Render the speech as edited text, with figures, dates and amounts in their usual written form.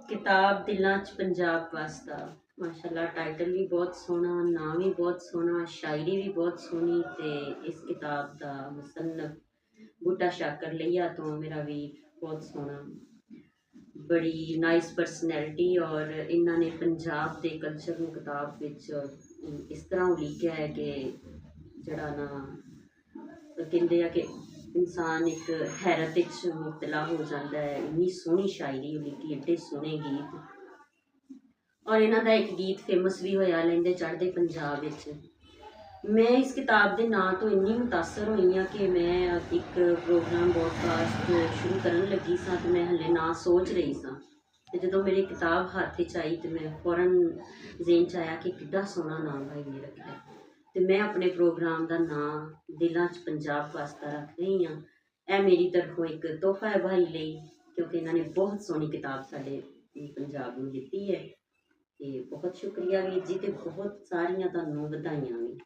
किताब दिलों च पंजाब वास्ता माशाअल्लाह टाइटल भी बहुत सोहना, नाम भी बहुत सोहना, शायरी भी बहुत सोहनी ते इस किताब दा मुसन्नफ बूटा शाकर लिया तो मेरा वीर बहुत सोहना बड़ी नाइस पर्सनैलिटी और इन्होंने पंजाब के कल्चर को किताब विच इस तरह लिखा है कि जड़ा ना कहते हैं कि इंसान एक हैरत मुबतला हो जाता है। इन्नी सोहनी शायरी लिखी, एडे सोहने गीत और इन्हों का एक गीत फेमस भी होया लैंदे चढ़दे पंजाब विच। मैं इस किताब के नाम तो इन्नी मुतासर हुई हाँ कि मैं एक प्रोग्राम ब्रॉडकास्ट शुरू करन लगी सा तो मैं हले ना सोच रही सा ते जो मेरी किताब हाथ च आई तो मैं फौरन जेन च आया कि कितना सोहना नाम भाई ने रखा है। तो मैं अपने प्रोग्राम का नाम दिलों च पंजाब वास्ता रख रही हाँ। यह मेरी तरफों एक तोहफा है भाई ਲਈ क्योंकि इन्होंने बहुत सोहनी किताब साडे पंजाब में दी है। ਤੇ ਬਹੁਤ ਸ਼ੁਕਰੀਆ ਵੀਰ ਜੀ ਤੇ ਬਹੁਤ ਸਾਰੀਆਂ ਤੁਹਾਨੂੰ ਵਧਾਈਆਂ ਵੀ।